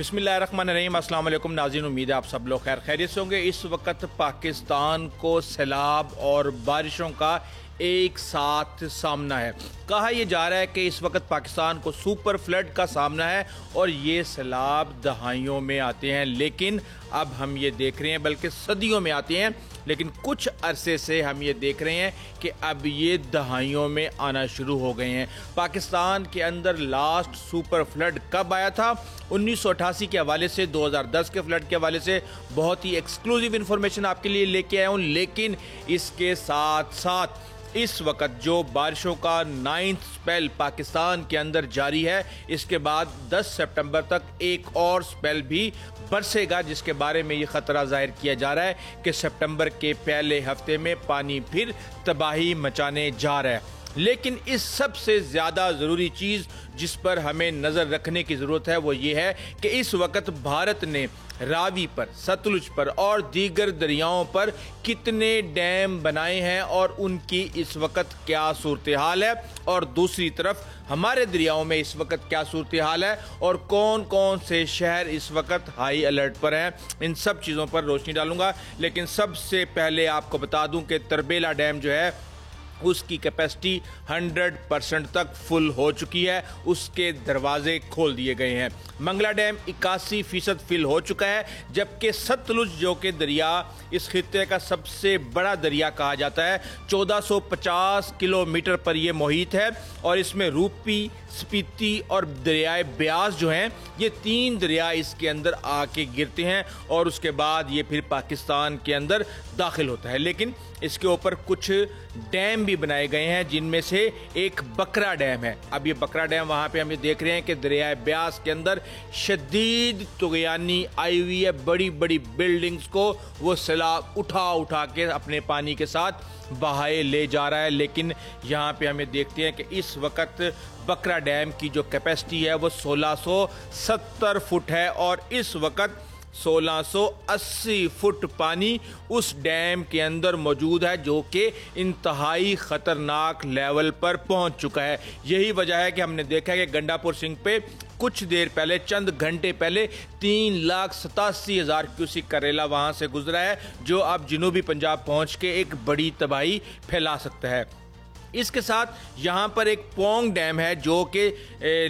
बिस्मिल्लाहिर्रहमानिर्रहीम। अस्सलाम वालेकुम नाज़रीन, उम्मीद है आप सब लोग खैर खैरियत से होंगे। इस वक्त पाकिस्तान को सैलाब और बारिशों का एक साथ सामना है। कहा यह जा रहा है कि इस वक्त पाकिस्तान को सुपर फ्लड का सामना है और ये सैलाब दहाइयों में आते हैं, लेकिन अब हम ये देख रहे हैं बल्कि सदियों में आते हैं, लेकिन कुछ अरसे से हम ये देख रहे हैं कि अब ये दहाइयों में आना शुरू हो गए हैं। पाकिस्तान के अंदर लास्ट सुपर फ्लड कब आया था? 1988 के हवाले से, 2010 के फ्लड के हवाले से बहुत ही एक्सक्लूसिव इंफॉर्मेशन आपके लिए लेके आया हूँ। लेकिन इसके साथ साथ इस वक्त जो बारिशों का 9th स्पेल पाकिस्तान के अंदर जारी है, इसके बाद 10 सितंबर तक एक और स्पेल भी बरसेगा, जिसके बारे में ये खतरा जाहिर किया जा रहा है कि सितंबर के पहले हफ्ते में पानी फिर तबाही मचाने जा रहा है। लेकिन इस सबसे ज़्यादा ज़रूरी चीज़ जिस पर हमें नज़र रखने की ज़रूरत है वो ये है कि इस वक्त भारत ने रावी पर, सतलुज पर और दीगर दरियाओं पर कितने डैम बनाए हैं और उनकी इस वक्त क्या सूरत हाल है, और दूसरी तरफ हमारे दरियाओं में इस वक्त क्या सूरत हाल है और कौन कौन से शहर इस वक्त हाई अलर्ट पर हैं। इन सब चीज़ों पर रोशनी डालूंगा। लेकिन सबसे पहले आपको बता दूं कि तरबेला डैम जो है उसकी कैपेसिटी 100% तक फुल हो चुकी है, उसके दरवाजे खोल दिए गए हैं। मंगला डैम 81% फिल हो चुका है, जबकि सतलुज जो कि दरिया इस खित्ते का सबसे बड़ा दरिया कहा जाता है, 1450 किलोमीटर पर यह मुहित है और इसमें रूपी, स्पीति और दरियाए ब्यास जो हैं, ये 3 दरिया इसके अंदर आके गिरते हैं और उसके बाद ये फिर पाकिस्तान के अंदर दाखिल होता है। लेकिन इसके ऊपर कुछ डैम भी बनाए गए हैं, जिनमें से एक बकरा डैम है। अब ये बकरा डैम वहाँ पे हम ये देख रहे हैं कि दरियाए ब्यास के अंदर शदीद तुगयानी आई हुई है। बड़ी बड़ी बिल्डिंग्स को वो सैलाब उठा उठा के अपने पानी के साथ बहाए ले जा रहा है। लेकिन यहाँ पे हमें देखते हैं कि इस वक्त बकरा डैम की जो कैपेसिटी है वो 1670 फुट है और इस वक्त 1680 फुट पानी उस डैम के अंदर मौजूद है, जो कि इंतहाई खतरनाक लेवल पर पहुंच चुका है। यही वजह है कि हमने देखा है कि गंडापुर सिंह पे कुछ देर पहले, चंद घंटे पहले 3,87,000 क्यूसिक करेला वहां से गुजरा है, जो अब जनूबी पंजाब पहुंच के एक बड़ी तबाही फैला सकता है। इसके साथ यहाँ पर एक पोंग डैम है जो कि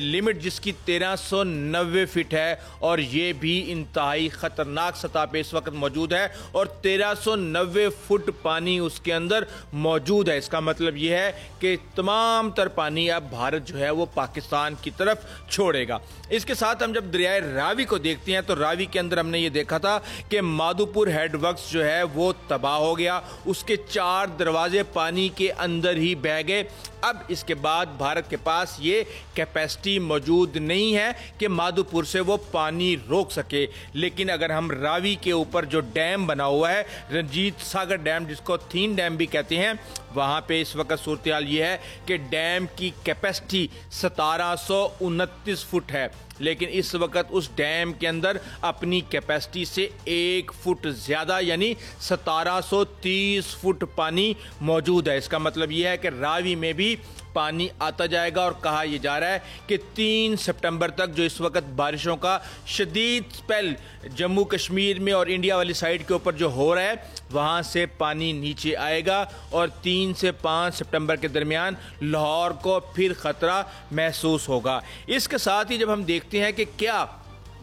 लिमिट जिसकी 1390 फीट है और ये भी इंतहाई ख़तरनाक सतह पे इस वक्त मौजूद है और 1390 फुट पानी उसके अंदर मौजूद है। इसका मतलब ये है कि तमाम तर पानी अब भारत जो है वो पाकिस्तान की तरफ छोड़ेगा। इसके साथ हम जब दरियाए रावी को देखते हैं तो रावी के अंदर हमने ये देखा था कि माधोपुर हेडवर्क्स जो है वो तबाह हो गया, उसके 4 दरवाजे पानी के अंदर ही बह गए। अब इसके बाद भारत के पास ये कैपेसिटी मौजूद नहीं है कि माधोपुर से वो पानी रोक सके। लेकिन अगर हम रावी के ऊपर जो डैम बना हुआ है, रंजीत सागर डैम जिसको थीन डैम भी कहते हैं, वहाँ पे इस वक्त सूरत हाल ये है कि डैम की कैपेसिटी 1729 फुट है, लेकिन इस वक्त उस डैम के अंदर अपनी कैपेसिटी से 1 फुट ज़्यादा यानी 1730 फुट पानी मौजूद है। इसका मतलब यह है कि रावी में भी पानी आता जाएगा और कहा यह जा रहा है कि 3 सितंबर तक जो इस वक्त बारिशों का शदीद स्पेल जम्मू कश्मीर में और इंडिया वाली साइड के ऊपर जो हो रहा है, वहाँ से पानी नीचे आएगा और 3 से 5 सितंबर के दरमियान लाहौर को फिर ख़तरा महसूस होगा। इसके साथ ही जब हम देखते हैं कि क्या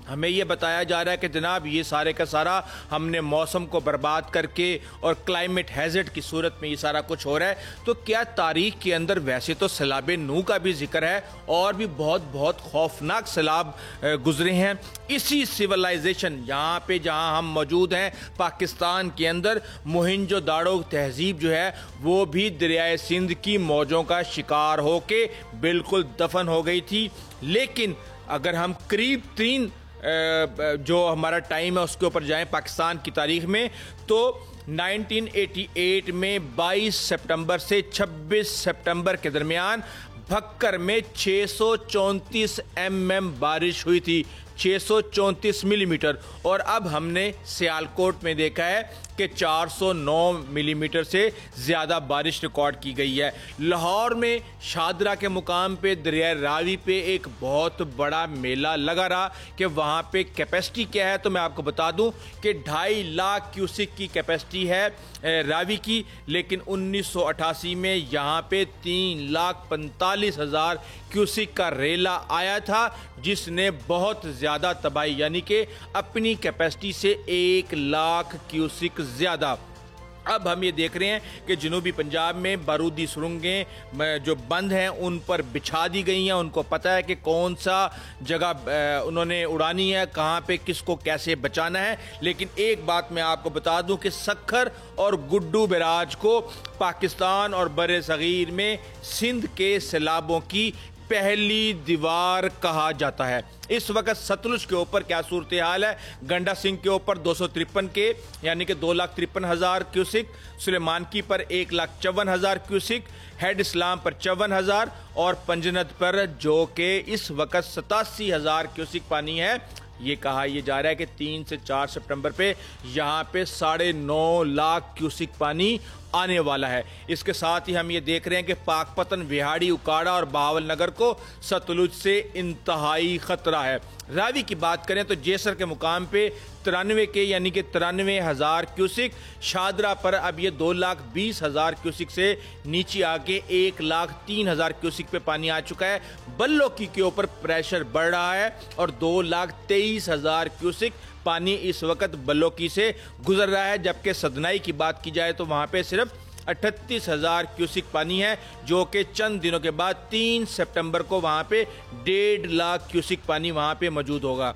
हमें यह बताया जा रहा है कि जनाब ये सारे का सारा हमने मौसम को बर्बाद करके और क्लाइमेट हैज़र्ड की सूरत में ये सारा कुछ हो रहा है, तो क्या तारीख के अंदर वैसे तो सैलाब नू का भी जिक्र है और भी बहुत खौफनाक सैलाब गुजरे हैं। इसी सिविलाइजेशन यहाँ पे जहाँ हम मौजूद हैं पाकिस्तान के अंदर, मोहनजोदाड़ो तहजीब जो है वो भी दरियाए सिंध की मौजों का शिकार होके बिल्कुल दफन हो गई थी। लेकिन अगर हम करीब 3 जो हमारा टाइम है उसके ऊपर जाएं पाकिस्तान की तारीख में, तो 1988 में 22 सितंबर से 26 सितंबर के दरमियान भक्कर में 634 mm बारिश हुई थी। 634 मिलीमीटर, और अब हमने सियालकोट में देखा है कि 409 मिलीमीटर से ज़्यादा बारिश रिकॉर्ड की गई है। लाहौर में शादरा के मुकाम पे दरिया रावी पे एक बहुत बड़ा मेला लगा रहा कि वहाँ पे कैपेसिटी क्या है, तो मैं आपको बता दूं कि 2.5 लाख क्यूसिक की कैपेसिटी है रावी की, लेकिन 1988 में यहाँ पे 3,45,000 क्यूसिक का रेला आया था, जिसने बहुत ज़्यादा तबाही, यानी कि अपनी कैपेसिटी से 1 लाख क्यूसिक ज़्यादा। अब हम ये देख रहे हैं कि जनूबी पंजाब में बारूदी सुरंगें जो बंद हैं उन पर बिछा दी गई हैं। उनको पता है कि कौन सा जगह उन्होंने उड़ानी है, कहाँ पे किसको कैसे बचाना है। लेकिन एक बात मैं आपको बता दूं कि सक्खर और गुड्डू बैराज को पाकिस्तान और बरे सगीर में सिंध के सैलाबों की पहली दीवार कहा जाता है। इस वक्त सतलुज के ऊपर क्या सूरत हाल है? गंडा सिंह के ऊपर 253 के यानी कि 2,53,000 क्यूसिक, सुलेमानकी पर 1,54,000 क्यूसिक, हेड इस्लाम पर 54,000 और पंजनद पर जो कि इस वक्त 87,000 क्यूसिक पानी है। ये कहा यह जा रहा है कि 3 से 4 सितंबर पे यहाँ पे 9.5 लाख क्यूसिक पानी आने वाला है। इसके साथ ही हम ये देख रहे हैं कि पाकपतन, विहाड़ी, उकाड़ा और बहावलनगर को सतलुज से इंतहाई खतरा है। रावी की बात करें तो जेसर के मुकाम पे 93 के यानी कि 93,000 क्यूसिक, शादरा पर अब ये 2,20,000 क्यूसिक से नीचे आके 1,03,000 क्यूसिक पे पानी आ चुका है। बल्लोकी के ऊपर प्रेशर बढ़ रहा है और 2,23,000 क्यूसिक पानी इस वक्त बल्लोकी से गुजर रहा है, जबकि सदनाई की बात की जाए तो वहां पे सिर्फ 38,000 क्यूसिक पानी है, जो कि चंद दिनों के बाद 3 सितंबर को वहां पे 1.5 लाख क्यूसिक पानी वहां पे मौजूद होगा।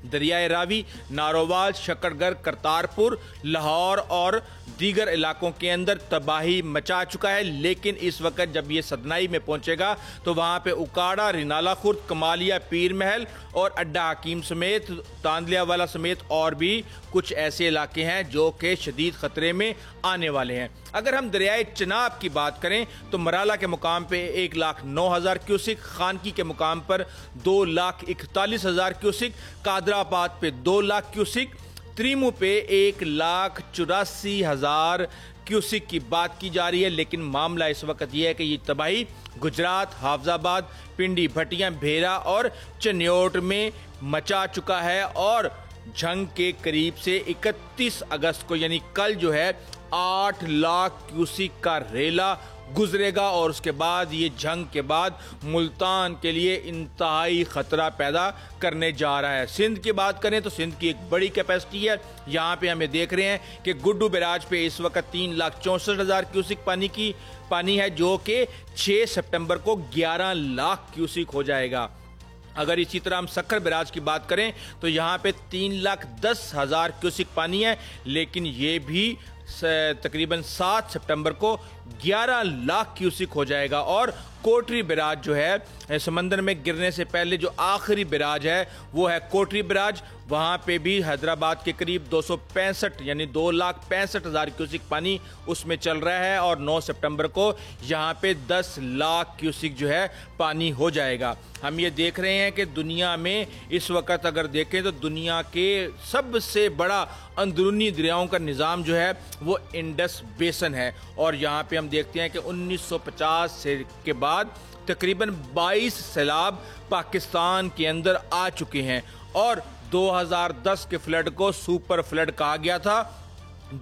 दरियाए रावी नारोवाल, शकरगढ़, करतारपुर, लाहौर और दीगर इलाकों के अंदर तबाही मचा चुका है। लेकिन इस वक्त जब ये सदनाई में पहुंचेगा तो वहां पे उकाड़ा, रिनाला खुर्द, कमालिया, पीर महल और अड्डा हकीम समेत तांदलिया वाला समेत और भी कुछ ऐसे इलाके हैं जो कि शदीद खतरे में आने वाले हैं। अगर हम दरियाए चनाब की बात करें तो मराला के मुकाम पे 1,09,000 क्यूसिक, खानकी के मुकाम पर 2,41,000 क्यूसिक, कादराबाद पे 2 लाख क्यूसिक, त्रीमू पे 1,84,000 क्यूसिक की बात की जा रही है। लेकिन मामला इस वक्त यह है कि ये तबाही गुजरात, हाफजाबाद, पिंडी, भटियां, भेरा और चन्योट में मचा चुका है और झंग के करीब से 31 अगस्त को यानी कल जो है 8 लाख क्यूसिक का रेला गुजरेगा और उसके बाद ये जंग के बाद मुल्तान के लिए इंतहाई खतरा पैदा करने जा रहा है। सिंध की बात करें तो सिंध की एक बड़ी कैपेसिटी है। यहाँ पे हमें देख रहे हैं कि गुड्डू बैराज पे इस वक्त 3,64,000 क्यूसिक पानी है, जो कि 6 सितंबर को 11 लाख क्यूसिक हो जाएगा। अगर इसी तरह हम सक्खर बैराज की बात करें तो यहाँ पे 3,10,000 क्यूसिक पानी है, लेकिन ये भी तकरीबन 7 सितंबर को 11 लाख क्यूसिक हो जाएगा। और कोटरी बैराज जो है समंदर में गिरने से पहले जो आखिरी बैराज है वो है कोटरी बैराज, वहां पे भी हैदराबाद के करीब 265 यानी 2,65,000 क्यूसिक पानी उसमें चल रहा है और 9 सितंबर को यहाँ पे 10 लाख क्यूसिक जो है पानी हो जाएगा। हम ये देख रहे हैं कि दुनिया में इस वक्त अगर देखें तो दुनिया के सबसे बड़ा अंदरूनी दरियाओं का निज़ाम जो है वो इंडस बेसन है और यहाँ पे हम देखते हैं कि 1950 के बाद तकरीबन 22 सैलाब पाकिस्तान के अंदर आ चुके हैं और 2010 के फ्लड को सुपर फ्लड कहा गया था।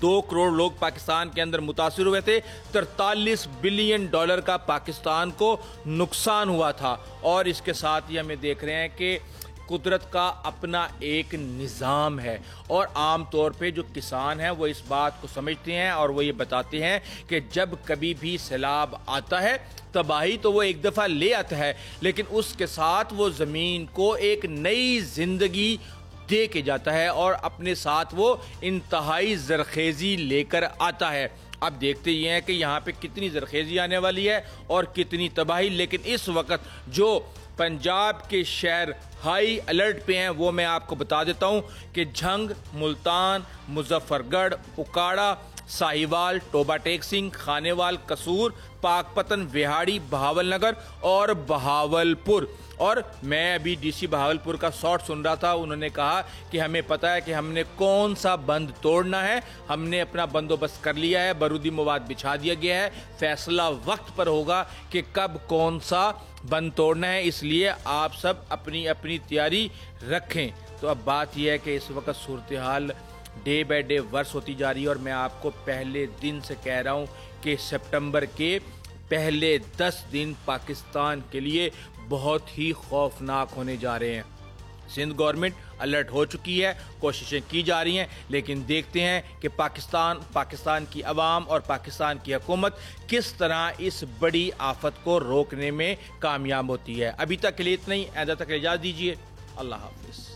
2 करोड़ लोग पाकिस्तान के अंदर मुतासिर हुए थे। 43 बिलियन डॉलर का पाकिस्तान को नुकसान हुआ था और इसके साथ ही हमें देख रहे हैं कि कुदरत का अपना एक निज़ाम है और आम तौर पे जो किसान हैं वो इस बात को समझते हैं और वो ये बताते हैं कि जब कभी भी सैलाब आता है तबाही तो वो एक दफ़ा ले आता है, लेकिन उसके साथ वो ज़मीन को एक नई जिंदगी दे के जाता है और अपने साथ वो इंतहाई ज़रखेज़ी लेकर आता है। अब देखते ही हैं कि यहाँ पे कितनी ज़रखेज़ी आने वाली है और कितनी तबाही। लेकिन इस वक्त जो पंजाब के शहर हाई अलर्ट पे हैं वो मैं आपको बता देता हूँ कि झंग, मुल्तान, मुजफ्फरगढ़, उकाड़ा, साहिवाल, टोबा टेक सिंह, खानेवाल, कसूर, पाकपतन, विहाड़ी, बहावलनगर और बहावलपुर। और मैं अभी डीसी बहावलपुर का शॉट सुन रहा था, उन्होंने कहा कि हमें पता है कि हमने कौन सा बंद तोड़ना है, हमने अपना बंदोबस्त कर लिया है, बारूदी मवाद बिछा दिया गया है, फैसला वक्त पर होगा कि कब कौन सा बंद तोड़ना है, इसलिए आप सब अपनी अपनी तैयारी रखें। तो अब बात यह है कि इस वक्त सूरत हाल डे बाय डे वर्स होती जा रही है और मैं आपको पहले दिन से कह रहा हूं कि सितंबर के पहले 10 दिन पाकिस्तान के लिए बहुत ही खौफनाक होने जा रहे हैं। सिंध गवर्नमेंट अलर्ट हो चुकी है, कोशिशें की जा रही हैं, लेकिन देखते हैं कि पाकिस्तान की अवाम और पाकिस्तान की हुकूमत किस तरह इस बड़ी आफत को रोकने में कामयाब होती है। अभी तक के लिए इतना ही, आइंदा तक इजाज़त दीजिए। अल्लाह हाफिज़।